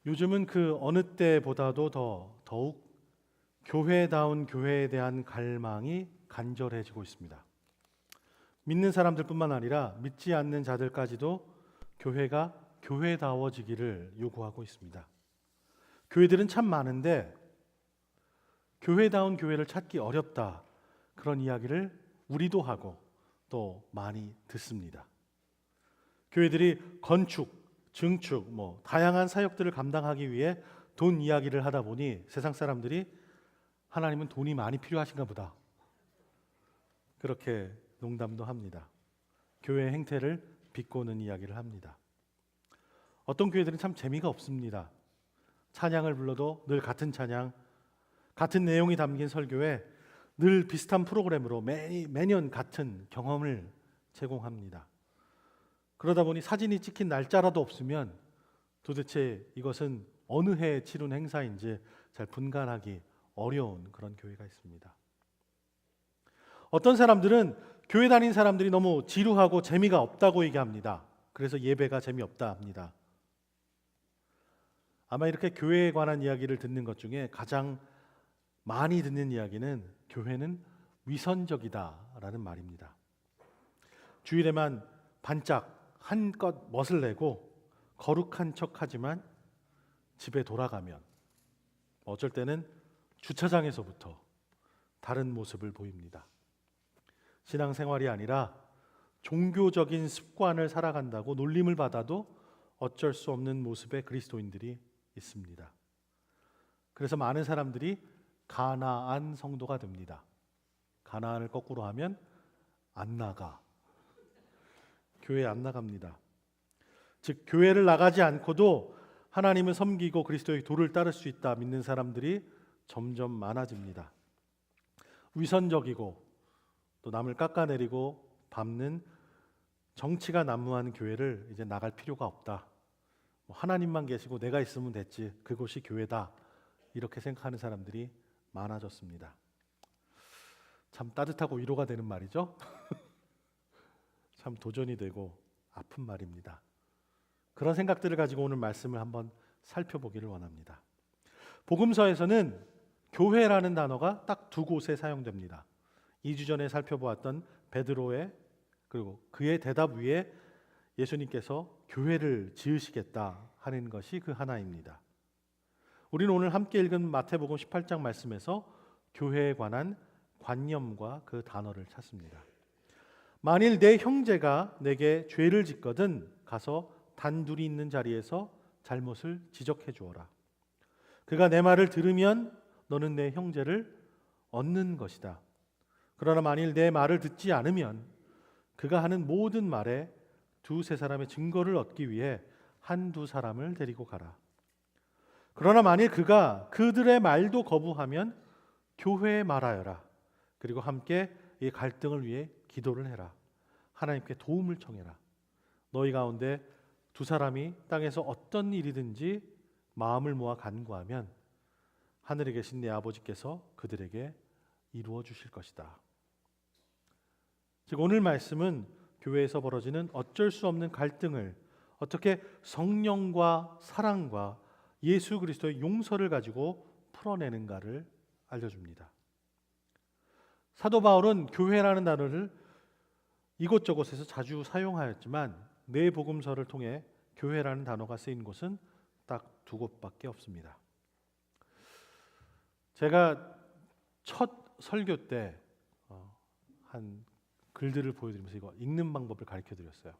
요즘은 그 어느 때보다도 더욱 교회다운 교회에 대한 갈망이 간절해지고 있습니다. 믿는 사람들뿐만 아니라 믿지 않는 자들까지도 교회가 교회다워지기를 요구하고 있습니다. 교회들은 참 많은데 교회다운 교회를 찾기 어렵다. 그런 이야기를 우리도 하고 또 많이 듣습니다. 교회들이 건축, 증축, 다양한 사역들을 감당하기 위해 돈 이야기를 하다 보니 세상 사람들이 하나님은 돈이 많이 필요하신가 보다. 그렇게 농담도 합니다. 교회 행태를 비꼬는 이야기를 합니다. 어떤 교회들은 참 재미가 없습니다. 찬양을 불러도 늘 같은 찬양, 같은 내용이 담긴 설교에 늘 비슷한 프로그램으로 매년 같은 경험을 제공합니다. 그러다 보니 사진이 찍힌 날짜라도 없으면 도대체 이것은 어느 해에 치른 행사인지 잘 분간하기 어려운 그런 교회가 있습니다. 어떤 사람들은 교회 다닌 사람들이 너무 지루하고 재미가 없다고 얘기합니다. 그래서 예배가 재미없다 합니다. 아마 이렇게 교회에 관한 이야기를 듣는 것 중에 가장 많이 듣는 이야기는 교회는 위선적이다라는 말입니다. 주일에만 반짝 한껏 멋을 내고 거룩한 척하지만 집에 돌아가면 어쩔 때는 주차장에서부터 다른 모습을 보입니다. 신앙생활이 아니라 종교적인 습관을 살아간다고 놀림을 받아도 어쩔 수 없는 모습의 그리스도인들이 있습니다. 그래서 많은 사람들이 가나안 성도가 됩니다. 가나안을 거꾸로 하면 안 나가. 교회 안 나갑니다. 즉 교회를 나가지 않고도 하나님을 섬기고 그리스도의 도를 따를 수 있다 믿는 사람들이 점점 많아집니다. 위선적이고 또 남을 깎아내리고 밟는 정치가 난무하는 교회를 이제 나갈 필요가 없다. 하나님만 계시고 내가 있으면 됐지. 그곳이 교회다. 이렇게 생각하는 사람들이 많아졌습니다. 참 따뜻하고 위로가 되는 말이죠. 참 도전이 되고 아픈 말입니다. 그런 생각들을 가지고 오늘 말씀을 한번 살펴보기를 원합니다. 복음서에서는 교회라는 단어가 딱 두 곳에 사용됩니다. 2주 전에 살펴보았던 베드로의 그리고 그의 대답 위에 예수님께서 교회를 지으시겠다 하는 것이 그 하나입니다. 우리는 오늘 함께 읽은 마태복음 18장 말씀에서 교회에 관한 관념과 그 단어를 찾습니다. 만일 내 형제가 내게 죄를 짓거든 가서 단둘이 있는 자리에서 잘못을 지적해 주어라. 그가 내 말을 들으면 너는 내 형제를 얻는 것이다. 그러나 만일 내 말을 듣지 않으면 그가 하는 모든 말에 두세 사람의 증거를 얻기 위해 한두 사람을 데리고 가라. 그러나 만일 그가 그들의 말도 거부하면 교회에 말하여라. 그리고 함께 이 갈등을 위해 기도를 해라. 하나님께 도움을 청해라. 너희 가운데 두 사람이 땅에서 어떤 일이든지 마음을 모아 간구하면 하늘에 계신 내 아버지께서 그들에게 이루어 주실 것이다. 즉 오늘 말씀은 교회에서 벌어지는 어쩔 수 없는 갈등을 어떻게 성령과 사랑과 예수 그리스도의 용서를 가지고 풀어내는가를 알려줍니다. 사도 바울은 교회라는 단어를 이곳저곳에서 자주 사용하였지만 네 복음서를 통해 교회라는 단어가 쓰인 곳은 딱 두 곳밖에 없습니다. 제가 첫 설교 때 한 글들을 보여드리면서 이거 읽는 방법을 가르쳐 드렸어요.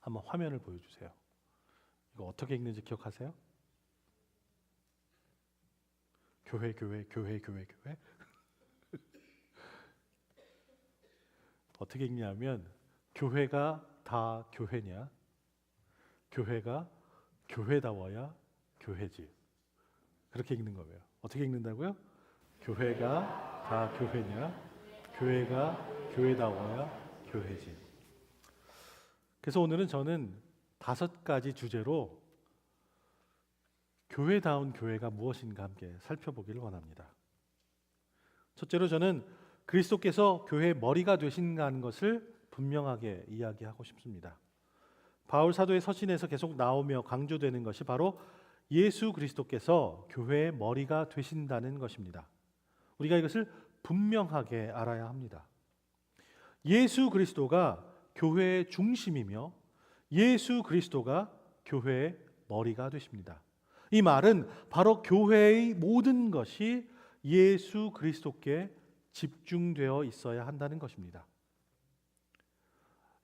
한번 화면을 보여주세요. 이거 어떻게 읽는지 기억하세요? 교회 어떻게 읽냐면 교회가 다 교회냐? 교회가 교회다워야 교회지. 그렇게 읽는 거예요. 어떻게 읽는다고요? 교회가 다 교회냐? 교회가 교회다워야 교회지. 그래서 오늘은 저는 5가지 주제로 교회다운 교회가 무엇인가 함께 살펴보기를 원합니다. 첫째로 저는 그리스도께서 교회의 머리가 되신다는 것을 분명하게 이야기하고 싶습니다. 바울 사도의 서신에서 계속 나오며 강조되는 것이 바로 예수 그리스도께서 교회의 머리가 되신다는 것입니다. 우리가 이것을 분명하게 알아야 합니다. 예수 그리스도가 교회의 중심이며 예수 그리스도가 교회의 머리가 되십니다. 이 말은 바로 교회의 모든 것이 예수 그리스도께 집중되어 있어야 한다는 것입니다.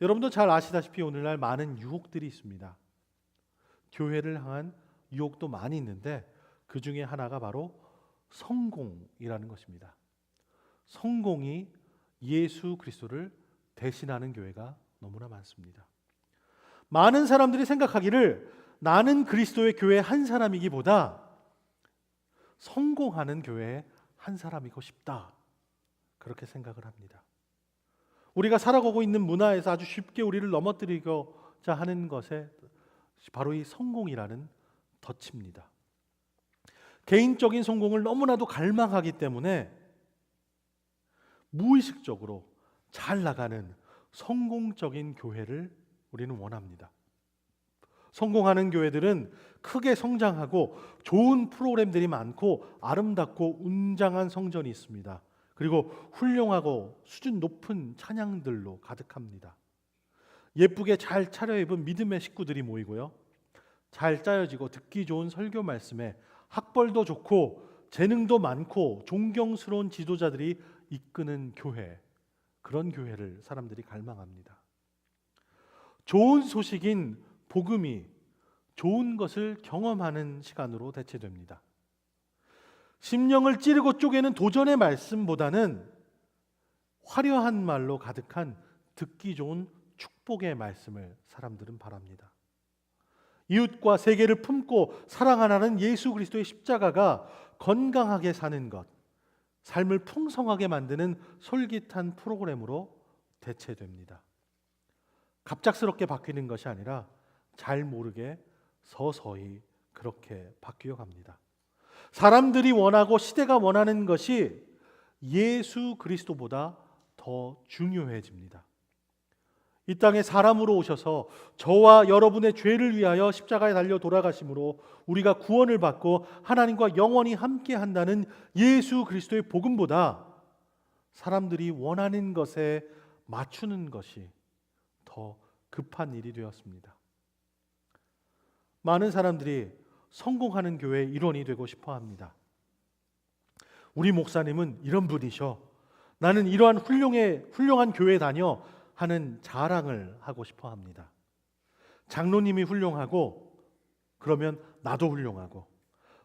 여러분도 잘 아시다시피 오늘날 많은 유혹들이 있습니다. 교회를 향한 유혹도 많이 있는데 그 중에 하나가 바로 성공이라는 것입니다. 성공이 예수 그리스도를 대신하는 교회가 너무나 많습니다. 많은 사람들이 생각하기를 나는 그리스도의 교회 한 사람이기보다 성공하는 교회의 한 사람이고 싶다, 그렇게 생각을 합니다. 우리가 살아가고 있는 문화에서 아주 쉽게 우리를 넘어뜨리고자 하는 것에 바로 이 성공이라는 덫입니다. 개인적인 성공을 너무나도 갈망하기 때문에 무의식적으로 잘 나가는 성공적인 교회를 우리는 원합니다. 성공하는 교회들은 크게 성장하고 좋은 프로그램들이 많고 아름답고 웅장한 성전이 있습니다. 그리고 훌륭하고 수준 높은 찬양들로 가득합니다. 예쁘게 잘 차려입은 믿음의 식구들이 모이고요, 잘 짜여지고 듣기 좋은 설교 말씀에 학벌도 좋고 재능도 많고 존경스러운 지도자들이 이끄는 교회, 그런 교회를 사람들이 갈망합니다. 좋은 소식인 복음이 좋은 것을 경험하는 시간으로 대체됩니다. 심령을 찌르고 쪼개는 도전의 말씀보다는 화려한 말로 가득한 듣기 좋은 축복의 말씀을 사람들은 바랍니다. 이웃과 세계를 품고 사랑하는 예수 그리스도의 십자가가 건강하게 사는 것, 삶을 풍성하게 만드는 솔깃한 프로그램으로 대체됩니다. 갑작스럽게 바뀌는 것이 아니라 잘 모르게 서서히 그렇게 바뀌어 갑니다. 사람들이 원하고 시대가 원하는 것이 예수 그리스도보다 더 중요해집니다. 이 땅에 사람으로 오셔서 저와 여러분의 죄를 위하여 십자가에 달려 돌아가심으로 우리가 구원을 받고 하나님과 영원히 함께 한다는 예수 그리스도의 복음보다 사람들이 원하는 것에 맞추는 것이 더 급한 일이 되었습니다. 많은 사람들이 성공하는 교회의 일원이 되고 싶어 합니다. 우리 목사님은 이런 분이셔, 나는 이러한 훌륭한 교회 다녀 하는 자랑을 하고 싶어 합니다. 장로님이 훌륭하고 그러면 나도 훌륭하고,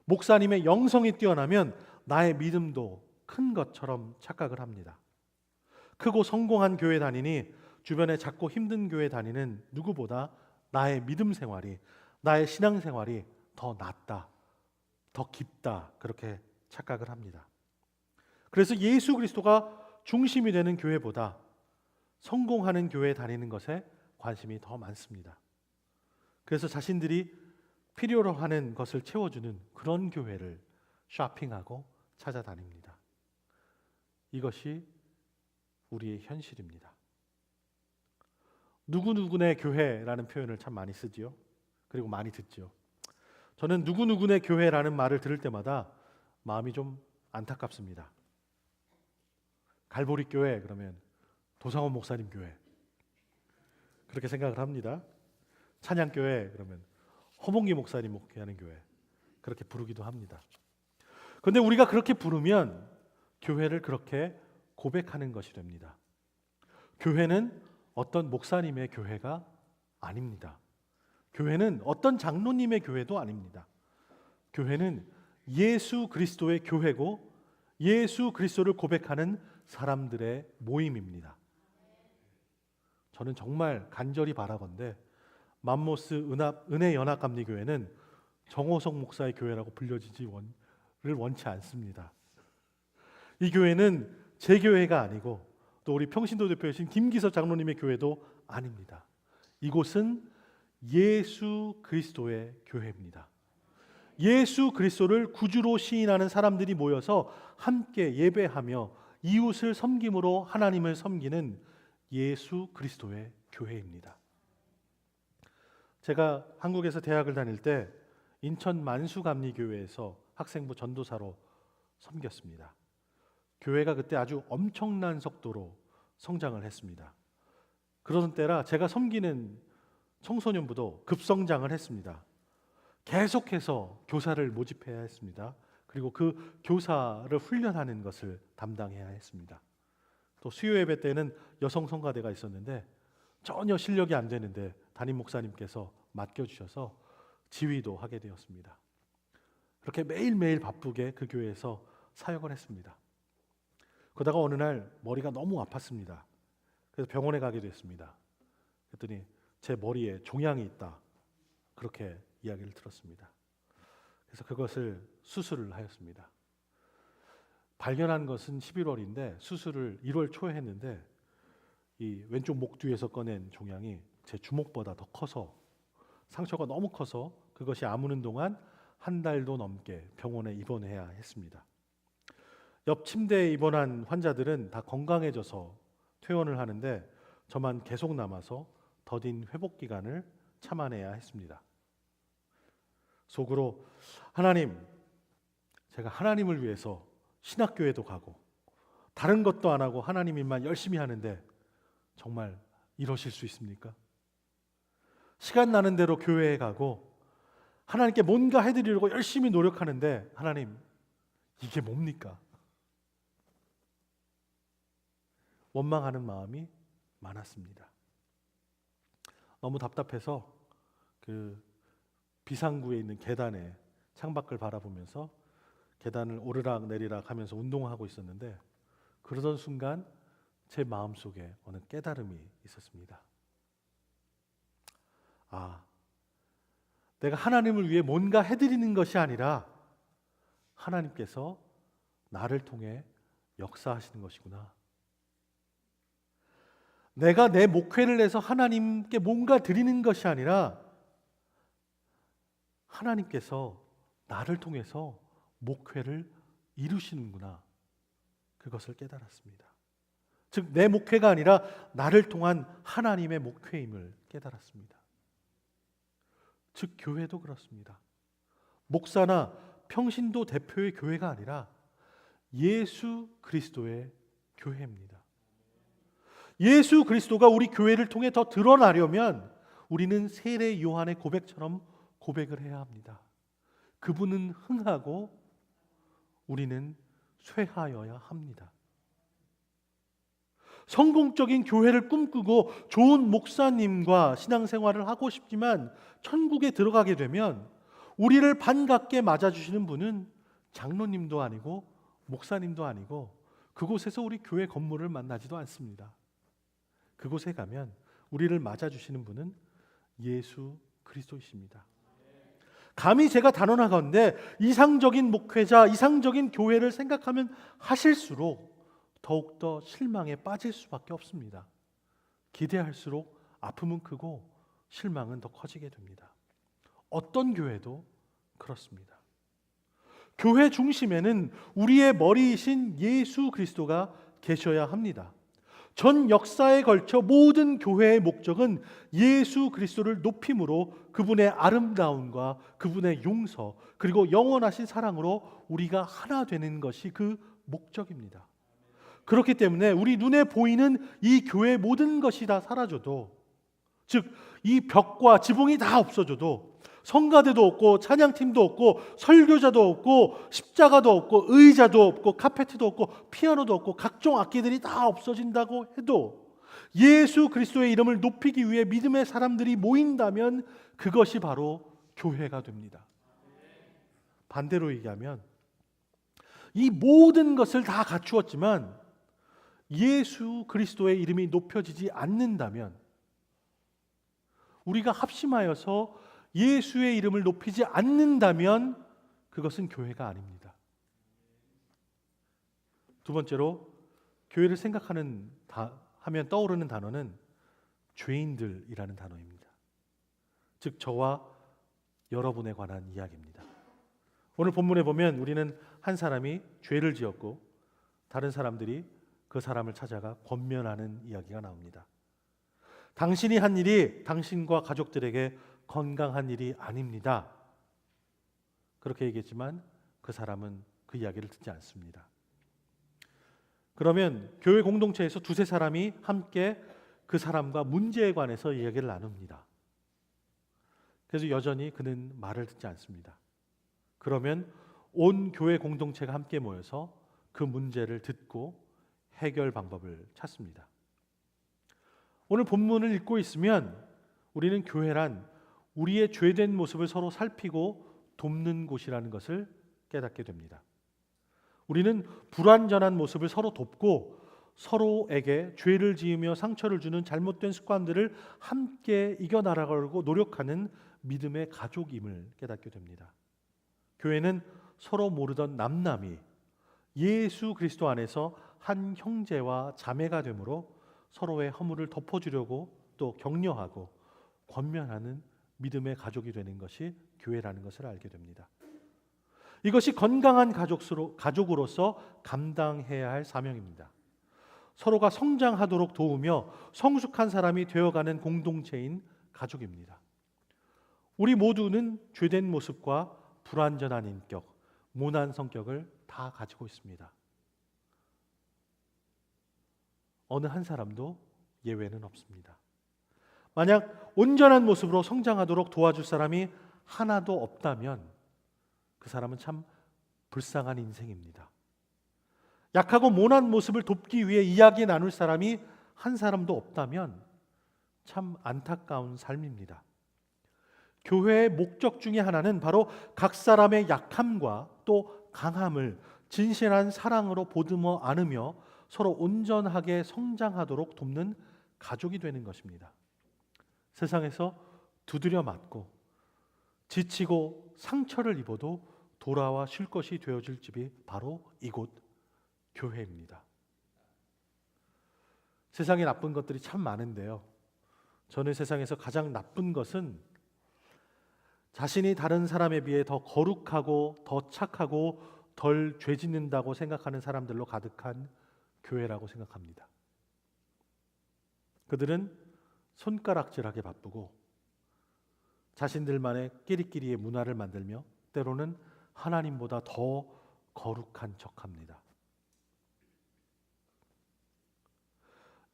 목사님의 영성이 뛰어나면 나의 믿음도 큰 것처럼 착각을 합니다. 크고 성공한 교회 다니니 주변에 작고 힘든 교회 다니는 누구보다 나의 믿음 생활이, 나의 신앙 생활이 더 낫다, 더 깊다, 그렇게 착각을 합니다. 그래서 예수 그리스도가 중심이 되는 교회보다 성공하는 교회에 다니는 것에 관심이 더 많습니다. 그래서 자신들이 필요로 하는 것을 채워주는 그런 교회를 쇼핑하고 찾아다닙니다. 이것이 우리의 현실입니다. 누구누구네 교회라는 표현을 참 많이 쓰지요. 그리고 많이 듣죠. 저는 누구누구네 교회라는 말을 들을 때마다 마음이 좀 안타깝습니다. 갈보리 교회 그러면 도상원 목사님 교회, 그렇게 생각을 합니다. 찬양교회 그러면 허봉기 목사님 목회하는 교회, 그렇게 부르기도 합니다. 그런데 우리가 그렇게 부르면 교회를 그렇게 고백하는 것이 됩니다. 교회는 어떤 목사님의 교회가 아닙니다. 교회는 어떤 장로님의 교회도 아닙니다. 교회는 예수 그리스도의 교회고 예수 그리스도를 고백하는 사람들의 모임입니다. 저는 정말 간절히 바라건대 맘모스 은혜연합감리교회는 정호성 목사의 교회라고 불려지지를 원치 않습니다. 이 교회는 제 교회가 아니고 또 우리 평신도 대표이신 김기섭 장로님의 교회도 아닙니다. 이곳은 예수 그리스도의 교회입니다. 예수 그리스도를 구주로 시인하는 사람들이 모여서 함께 예배하며 이웃을 섬김으로 하나님을 섬기는 예수 그리스도의 교회입니다. 제가 한국에서 대학을 다닐 때 인천 만수감리교회에서 학생부 전도사로 섬겼습니다. 교회가 그때 아주 엄청난 속도로 성장을 했습니다. 그러던 때라 제가 섬기는 청소년부도 급성장을 했습니다. 계속해서 교사를 모집해야 했습니다. 그리고 그 교사를 훈련하는 것을 담당해야 했습니다. 또 수요 예배 때는 여성 성가대가 있었는데 전혀 실력이 안 되는데 담임 목사님께서 맡겨주셔서 지휘도 하게 되었습니다. 그렇게 매일매일 바쁘게 그 교회에서 사역을 했습니다. 그러다가 어느 날 머리가 너무 아팠습니다. 그래서 병원에 가게 됐습니다. 그랬더니 제 머리에 종양이 있다, 그렇게 이야기를 들었습니다. 그래서 그것을 수술을 하였습니다. 발견한 것은 11월인데 수술을 1월 초에 했는데 이 왼쪽 목 뒤에서 꺼낸 종양이 제 주먹보다 더 커서, 상처가 너무 커서 그것이 아무는 동안 한 달도 넘게 병원에 입원해야 했습니다. 옆 침대에 입원한 환자들은 다 건강해져서 퇴원을 하는데 저만 계속 남아서 더딘 회복 기간을 참아내야 했습니다. 속으로 하나님, 제가 하나님을 위해서 신학교에도 가고 다른 것도 안 하고 하나님 일만 열심히 하는데 정말 이러실 수 있습니까? 시간 나는 대로 교회에 가고 하나님께 뭔가 해드리려고 열심히 노력하는데 하나님, 이게 뭡니까? 원망하는 마음이 많았습니다. 너무 답답해서 그 비상구에 있는 계단에 창밖을 바라보면서 계단을 오르락 내리락 하면서 운동하고 있었는데 그러던 순간 제 마음속에 어느 깨달음이 있었습니다. 아, 내가 하나님을 위해 뭔가 해드리는 것이 아니라 하나님께서 나를 통해 역사하시는 것이구나. 내가 내 목회를 내서 하나님께 뭔가 드리는 것이 아니라 하나님께서 나를 통해서 목회를 이루시는구나. 그것을 깨달았습니다. 즉, 내 목회가 아니라 나를 통한 하나님의 목회임을 깨달았습니다. 즉, 교회도 그렇습니다. 목사나 평신도 대표의 교회가 아니라 예수 그리스도의 교회입니다. 예수 그리스도가 우리 교회를 통해 더 드러나려면 우리는 세례 요한의 고백처럼 고백을 해야 합니다. 그분은 흥하고 우리는 쇠하여야 합니다. 성공적인 교회를 꿈꾸고 좋은 목사님과 신앙생활을 하고 싶지만 천국에 들어가게 되면 우리를 반갑게 맞아주시는 분은 장로님도 아니고 목사님도 아니고 그곳에서 우리 교회 건물을 만나지도 않습니다. 그곳에 가면 우리를 맞아주시는 분은 예수 그리스도이십니다. 감히 제가 단언하건대 이상적인 목회자, 이상적인 교회를 생각하면 하실수록 더욱더 실망에 빠질 수밖에 없습니다. 기대할수록 아픔은 크고 실망은 더 커지게 됩니다. 어떤 교회도 그렇습니다. 교회 중심에는 우리의 머리이신 예수 그리스도가 계셔야 합니다. 전 역사에 걸쳐 모든 교회의 목적은 예수 그리스도를 높임으로 그분의 아름다움과 그분의 용서 그리고 영원하신 사랑으로 우리가 하나 되는 것이 그 목적입니다. 그렇기 때문에 우리 눈에 보이는 이 교회의 모든 것이 다 사라져도, 즉 이 벽과 지붕이 다 없어져도, 성가대도 없고 찬양팀도 없고 설교자도 없고 십자가도 없고 의자도 없고 카페트도 없고 피아노도 없고 각종 악기들이 다 없어진다고 해도 예수 그리스도의 이름을 높이기 위해 믿음의 사람들이 모인다면 그것이 바로 교회가 됩니다. 반대로 얘기하면 이 모든 것을 다 갖추었지만 예수 그리스도의 이름이 높여지지 않는다면, 우리가 합심하여서 예수의 이름을 높이지 않는다면 그것은 교회가 아닙니다. 두 번째로 교회를 하면 떠오르는 단어는 죄인들이라는 단어입니다. 즉 저와 여러분에 관한 이야기입니다. 오늘 본문에 보면 우리는 한 사람이 죄를 지었고 다른 사람들이 그 사람을 찾아가 권면하는 이야기가 나옵니다. 당신이 한 일이 당신과 가족들에게 건강한 일이 아닙니다. 그렇게 얘기했지만 그 사람은 그 이야기를 듣지 않습니다. 그러면 교회 공동체에서 두세 사람이 함께 그 사람과 문제에 관해서 이야기를 나눕니다. 그래서 여전히 그는 말을 듣지 않습니다. 그러면 온 교회 공동체가 함께 모여서 그 문제를 듣고 해결 방법을 찾습니다. 오늘 본문을 읽고 있으면 우리는 교회란 우리의 죄된 모습을 서로 살피고 돕는 곳이라는 것을 깨닫게 됩니다. 우리는 불완전한 모습을 서로 돕고 서로에게 죄를 지으며 상처를 주는 잘못된 습관들을 함께 이겨나가려고 노력하는 믿음의 가족임을 깨닫게 됩니다. 교회는 서로 모르던 남남이 예수 그리스도 안에서 한 형제와 자매가 되므로 서로의 허물을 덮어주려고 또 격려하고 권면하는 믿음의 가족이 되는 것이 교회라는 것을 알게 됩니다. 이것이 건강한 가족으로서 감당해야 할 사명입니다. 서로가 성장하도록 도우며 성숙한 사람이 되어가는 공동체인 가족입니다. 우리 모두는 죄된 모습과 불완전한 인격, 모난 성격을 다 가지고 있습니다. 어느 한 사람도 예외는 없습니다. 만약 온전한 모습으로 성장하도록 도와줄 사람이 하나도 없다면 그 사람은 참 불쌍한 인생입니다. 약하고 모난 모습을 돕기 위해 이야기 나눌 사람이 한 사람도 없다면 참 안타까운 삶입니다. 교회의 목적 중에 하나는 바로 각 사람의 약함과 또 강함을 진실한 사랑으로 보듬어 안으며 서로 온전하게 성장하도록 돕는 가족이 되는 것입니다. 세상에서 두드려 맞고 지치고 상처를 입어도 돌아와 쉴 것이 되어줄 집이 바로 이곳 교회입니다. 세상에 나쁜 것들이 참 많은데요. 저는 세상에서 가장 나쁜 것은 자신이 다른 사람에 비해 더 거룩하고 더 착하고 덜 죄 짓는다고 생각하는 사람들로 가득한 교회라고 생각합니다. 그들은 손가락질하게 바쁘고 자신들만의 끼리끼리의 문화를 만들며 때로는 하나님보다 더 거룩한 척합니다.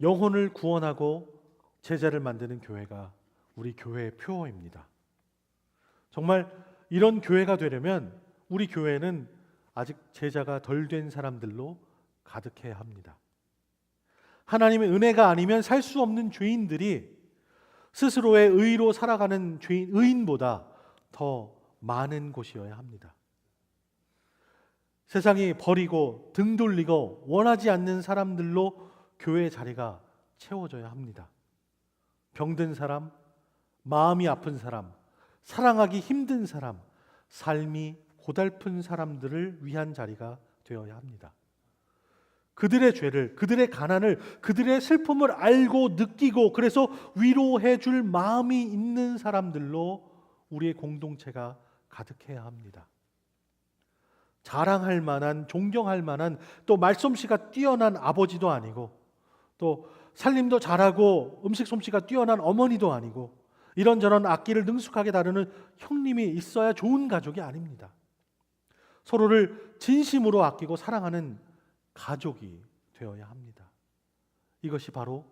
영혼을 구원하고 제자를 만드는 교회가 우리 교회의 표어입니다. 정말 이런 교회가 되려면 우리 교회는 아직 제자가 덜 된 사람들로 가득해야 합니다. 하나님의 은혜가 아니면 살 수 없는 죄인들이 스스로의 의로 살아가는 의인보다 더 많은 곳이어야 합니다. 세상이 버리고 등 돌리고 원하지 않는 사람들로 교회의 자리가 채워져야 합니다. 병든 사람, 마음이 아픈 사람, 사랑하기 힘든 사람, 삶이 고달픈 사람들을 위한 자리가 되어야 합니다. 그들의 죄를, 그들의 가난을, 그들의 슬픔을 알고 느끼고 그래서 위로해 줄 마음이 있는 사람들로 우리의 공동체가 가득해야 합니다. 자랑할 만한, 존경할 만한, 또 말솜씨가 뛰어난 아버지도 아니고 또 살림도 잘하고 음식 솜씨가 뛰어난 어머니도 아니고 이런저런 악기를 능숙하게 다루는 형님이 있어야 좋은 가족이 아닙니다. 서로를 진심으로 아끼고 사랑하는 가족이 되어야 합니다. 이것이 바로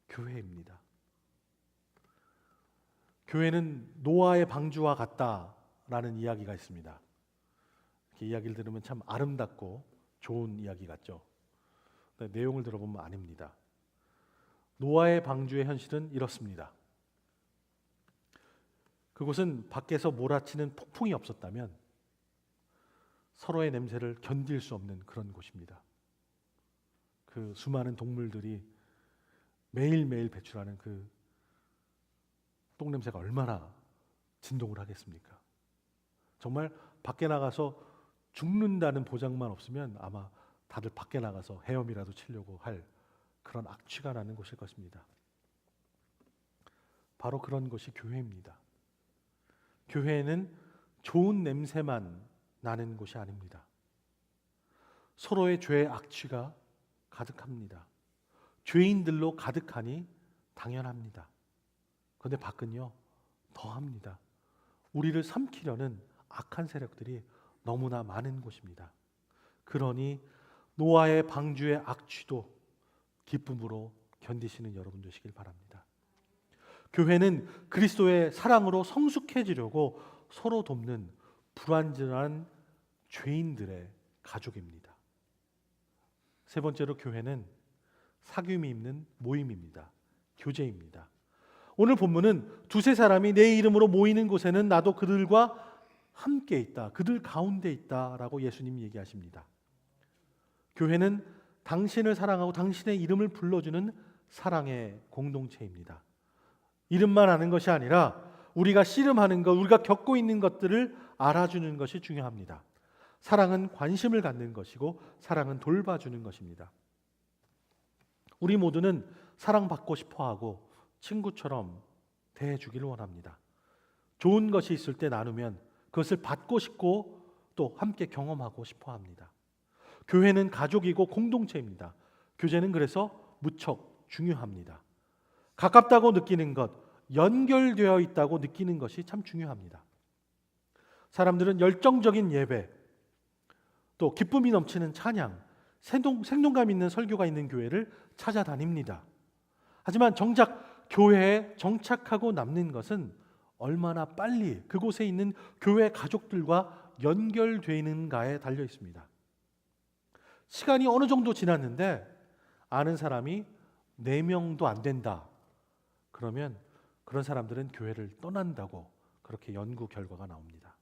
교회입니다. 교회는 노아의 방주와 같다라는 이야기가 있습니다. 이렇게 이야기를 들으면 참 아름답고 좋은 이야기 같죠. 근데 내용을 들어보면 아닙니다. 노아의 방주의 현실은 이렇습니다. 그곳은 밖에서 몰아치는 폭풍이 없었다면 서로의 냄새를 견딜 수 없는 그런 곳입니다. 그 수많은 동물들이 매일매일 배출하는 그 똥냄새가 얼마나 진동을 하겠습니까? 정말 밖에 나가서 죽는다는 보장만 없으면 아마 다들 밖에 나가서 헤엄이라도 치려고 할 그런 악취가 나는 곳일 것입니다. 바로 그런 것이 교회입니다. 교회는 좋은 냄새만 나는 곳이 아닙니다. 서로의 죄의 악취가 가득합니다. 죄인들로 가득하니 당연합니다. 그런데 밖은요 더합니다. 우리를 삼키려는 악한 세력들이 너무나 많은 곳입니다. 그러니 노아의 방주의 악취도 기쁨으로 견디시는 여러분 되시길 바랍니다. 교회는 그리스도의 사랑으로 성숙해지려고 서로 돕는 불완전한 죄인들의 가족입니다. 세 번째로 교회는 사귐이 있는 모임입니다. 교제입니다. 오늘 본문은 두세 사람이 내 이름으로 모이는 곳에는 나도 그들과 함께 있다. 그들 가운데 있다라고 예수님이 얘기하십니다. 교회는 당신을 사랑하고 당신의 이름을 불러주는 사랑의 공동체입니다. 이름만 아는 것이 아니라 우리가 씨름하는 것, 우리가 겪고 있는 것들을 알아주는 것이 중요합니다. 사랑은 관심을 갖는 것이고 사랑은 돌봐주는 것입니다. 우리 모두는 사랑받고 싶어하고 친구처럼 대해주기를 원합니다. 좋은 것이 있을 때 나누면 그것을 받고 싶고 또 함께 경험하고 싶어합니다. 교회는 가족이고 공동체입니다. 교제는 그래서 무척 중요합니다. 가깝다고 느끼는 것, 연결되어 있다고 느끼는 것이 참 중요합니다. 사람들은 열정적인 예배, 또 기쁨이 넘치는 찬양, 생동감 있는 설교가 있는 교회를 찾아다닙니다. 하지만 정작 교회에 정착하고 남는 것은 얼마나 빨리 그곳에 있는 교회 가족들과 연결되는가에 달려 있습니다. 시간이 어느 정도 지났는데 아는 사람이 4명도 안 된다. 그러면 그런 사람들은 교회를 떠난다고 그렇게 연구 결과가 나옵니다.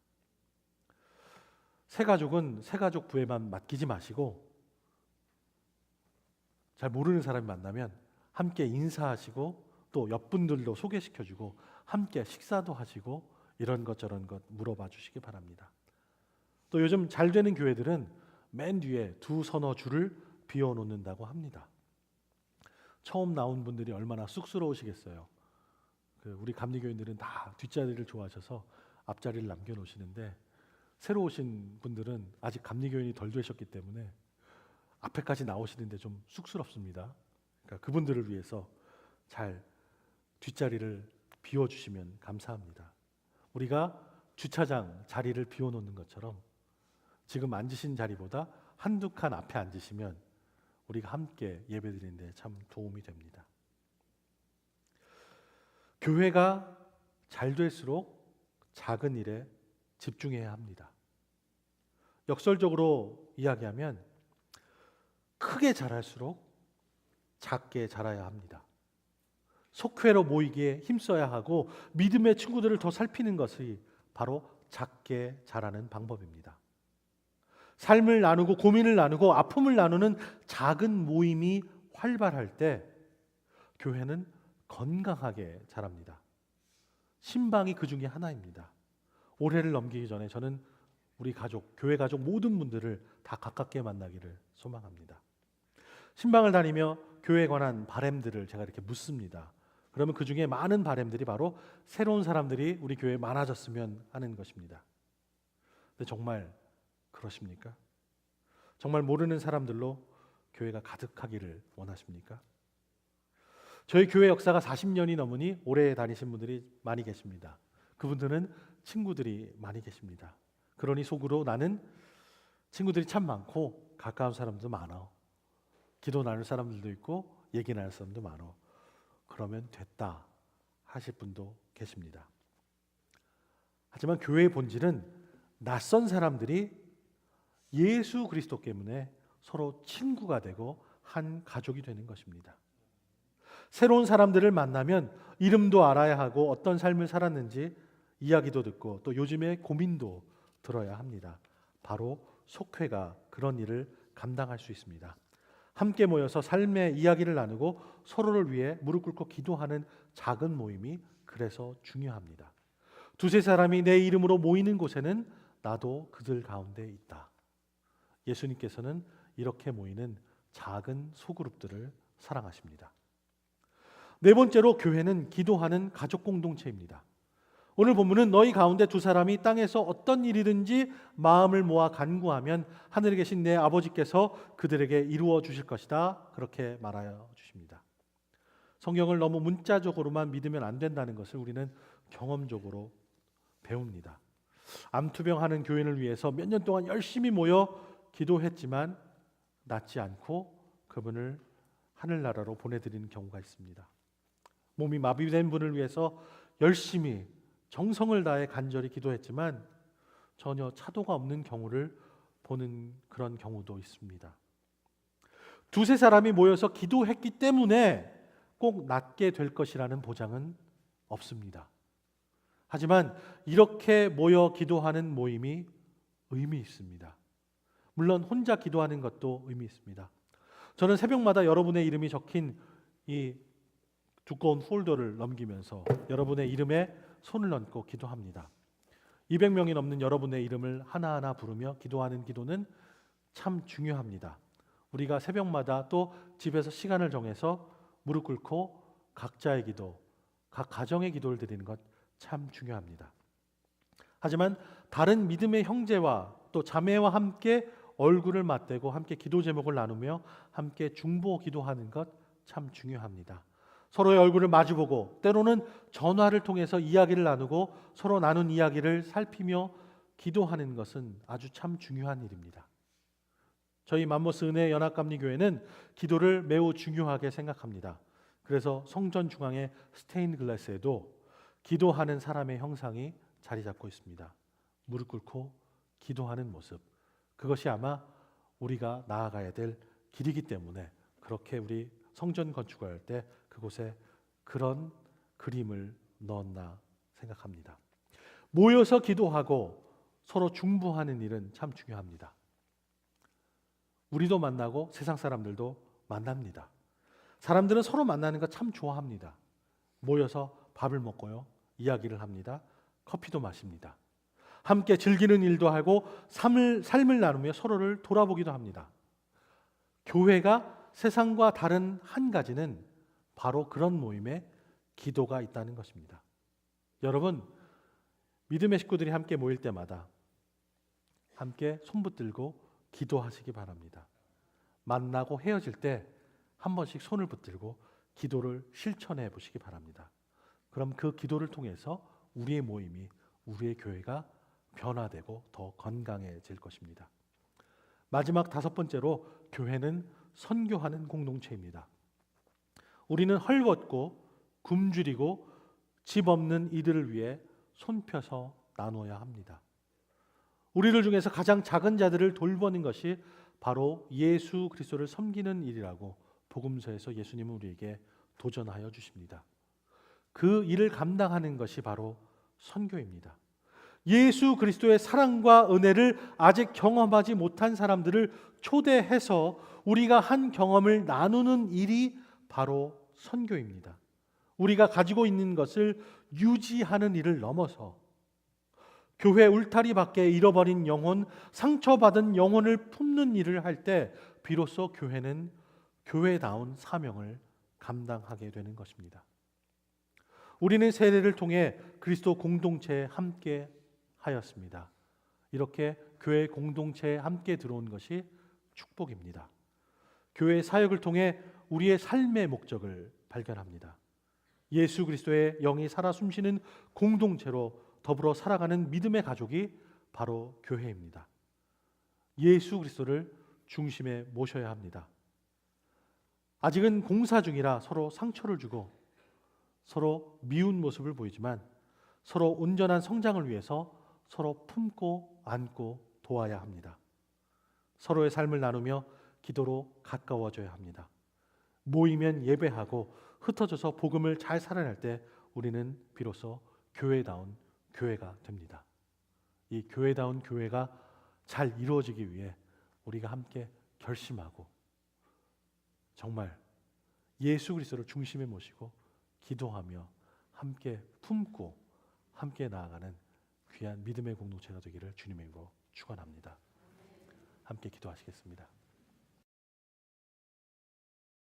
새 가족은 새 가족 부에만 맡기지 마시고 잘 모르는 사람이 만나면 함께 인사하시고 또 옆분들도 소개시켜주고 함께 식사도 하시고 이런 것 저런 것 물어봐 주시기 바랍니다. 또 요즘 잘 되는 교회들은 맨 뒤에 2-3 줄을 비워놓는다고 합니다. 처음 나온 분들이 얼마나 쑥스러우시겠어요. 우리 감리교인들은 다 뒷자리를 좋아하셔서 앞자리를 남겨놓으시는데 새로 오신 분들은 아직 감리교인이 덜 되셨기 때문에 앞에까지 나오시는데 좀 쑥스럽습니다. 그러니까 그분들을 위해서 잘 뒷자리를 비워주시면 감사합니다. 우리가 주차장 자리를 비워놓는 것처럼 지금 앉으신 자리보다 한두 칸 앞에 앉으시면 우리가 함께 예배드리는데 참 도움이 됩니다. 교회가 잘 될수록 작은 일에 집중해야 합니다. 역설적으로 이야기하면 크게 자랄수록 작게 자라야 합니다. 속회로 모이기에 힘써야 하고 믿음의 친구들을 더 살피는 것이 바로 작게 자라는 방법입니다. 삶을 나누고 고민을 나누고 아픔을 나누는 작은 모임이 활발할 때 교회는 건강하게 자랍니다. 신방이 그 중에 하나입니다. 올해를 넘기기 전에 저는 우리 가족, 교회 가족 모든 분들을 다 가깝게 만나기를 소망합니다. 신방을 다니며 교회에 관한 바람들을 제가 이렇게 묻습니다. 그러면 그 중에 많은 바람들이 바로 새로운 사람들이 우리 교회에 많아졌으면 하는 것입니다. 근데 정말 그러십니까? 정말 모르는 사람들로 교회가 가득하기를 원하십니까? 저희 교회 역사가 40년이 넘으니 오래 다니신 분들이 많이 계십니다. 그분들은 친구들이 많이 계십니다. 그러니 속으로 나는 친구들이 참 많고 가까운 사람도 많아. 기도 나눌 사람들도 있고 얘기 나눌 사람도 많아. 그러면 됐다 하실 분도 계십니다. 하지만 교회의 본질은 낯선 사람들이 예수 그리스도 때문에 서로 친구가 되고 한 가족이 되는 것입니다. 새로운 사람들을 만나면 이름도 알아야 하고 어떤 삶을 살았는지 이야기도 듣고 또 요즘의 고민도 들어야 합니다. 바로 속회가 그런 일을 감당할 수 있습니다. 함께 모여서 삶의 이야기를 나누고 서로를 위해 무릎 꿇고 기도하는 작은 모임이 그래서 중요합니다. 2-3 사람이 내 이름으로 모이는 곳에는 나도 그들 가운데 있다. 예수님께서는 이렇게 모이는 작은 소그룹들을 사랑하십니다. 4번째로 교회는 기도하는 가족 공동체입니다. 오늘 본문은 너희 가운데 2 사람이 땅에서 어떤 일이든지 마음을 모아 간구하면 하늘에 계신 내 아버지께서 그들에게 이루어 주실 것이다. 그렇게 말하여 주십니다. 성경을 너무 문자적으로만 믿으면 안 된다는 것을 우리는 경험적으로 배웁니다. 암투병하는 교인을 위해서 몇 년 동안 열심히 모여 기도했지만 낫지 않고 그분을 하늘나라로 보내드리는 경우가 있습니다. 몸이 마비된 분을 위해서 열심히 정성을 다해 간절히 기도했지만 전혀 차도가 없는 경우를 보는 그런 경우도 있습니다. 두세 사람이 모여서 기도했기 때문에 꼭 낫게 될 것이라는 보장은 없습니다. 하지만 이렇게 모여 기도하는 모임이 의미 있습니다. 물론 혼자 기도하는 것도 의미 있습니다. 저는 새벽마다 여러분의 이름이 적힌 이 두꺼운 폴더를 넘기면서 여러분의 이름에 손을 얹고 기도합니다. 200명이 넘는 여러분의 이름을 하나하나 부르며 기도하는 기도는 참 중요합니다. 우리가 새벽마다 또 집에서 시간을 정해서 무릎 꿇고 각자의 기도, 각 가정의 기도를 드리는 것 참 중요합니다. 하지만 다른 믿음의 형제와 또 자매와 함께 얼굴을 맞대고 함께 기도 제목을 나누며 함께 중보 기도하는 것 참 중요합니다. 서로의 얼굴을 마주보고 때로는 전화를 통해서 이야기를 나누고 서로 나눈 이야기를 살피며 기도하는 것은 아주 참 중요한 일입니다. 저희 맘모스 은혜 연합감리교회는 기도를 매우 중요하게 생각합니다. 그래서 성전 중앙의 스테인 글라스에도 기도하는 사람의 형상이 자리 잡고 있습니다. 무릎 꿇고 기도하는 모습, 그것이 아마 우리가 나아가야 될 길이기 때문에 그렇게 우리 성전 건축을 할 때 그곳에 그런 그림을 넣었나 생각합니다. 모여서 기도하고 서로 중보하는 일은 참 중요합니다. 우리도 만나고 세상 사람들도 만납니다. 사람들은 서로 만나는 거 참 좋아합니다. 모여서 밥을 먹고요, 이야기를 합니다. 커피도 마십니다. 함께 즐기는 일도 하고 삶을 나누며 서로를 돌아보기도 합니다. 교회가 세상과 다른 한 가지는 바로 그런 모임에 기도가 있다는 것입니다. 여러분, 믿음의 식구들이 함께 모일 때마다 함께 손 붙들고 기도하시기 바랍니다. 만나고 헤어질 때 한 번씩 손을 붙들고 기도를 실천해 보시기 바랍니다. 그럼 그 기도를 통해서 우리의 모임이, 우리의 교회가 변화되고 더 건강해질 것입니다. 마지막 5번째로, 교회는 선교하는 공동체입니다. 우리는 헐벗고 굶주리고 집 없는 이들을 위해 손 펴서 나눠야 합니다. 우리들 중에서 가장 작은 자들을 돌보는 것이 바로 예수 그리스도를 섬기는 일이라고 복음서에서 예수님은 우리에게 도전하여 주십니다. 그 일을 감당하는 것이 바로 선교입니다. 예수 그리스도의 사랑과 은혜를 아직 경험하지 못한 사람들을 초대해서 우리가 한 경험을 나누는 일이 바로 선교입니다. 우리가 가지고 있는 것을 유지하는 일을 넘어서 교회 울타리 밖에 잃어버린 영혼, 상처받은 영혼을 품는 일을 할 때 비로소 교회는 교회다운 사명을 감당하게 되는 것입니다. 우리는 세례를 통해 그리스도 공동체에 함께 하였습니다. 이렇게 교회 공동체에 함께 들어온 것이 축복입니다. 교회 사역을 통해 우리의 삶의 목적을 발견합니다. 예수 그리스도의 영이 살아 숨쉬는 공동체로 더불어 살아가는 믿음의 가족이 바로 교회입니다. 예수 그리스도를 중심에 모셔야 합니다. 아직은 공사 중이라 서로 상처를 주고 서로 미운 모습을 보이지만 서로 온전한 성장을 위해서 서로 품고 안고 도와야 합니다. 서로의 삶을 나누며 기도로 가까워져야 합니다. 모이면 예배하고 흩어져서 복음을 잘 살아낼 때 우리는 비로소 교회다운 교회가 됩니다. 이 교회다운 교회가 잘 이루어지기 위해 우리가 함께 결심하고 정말 예수 그리스도를 중심에 모시고 기도하며 함께 품고 함께 나아가는 귀한 믿음의 공동체가 되기를 주님의 이름으로 축원합니다. 함께 기도하시겠습니다.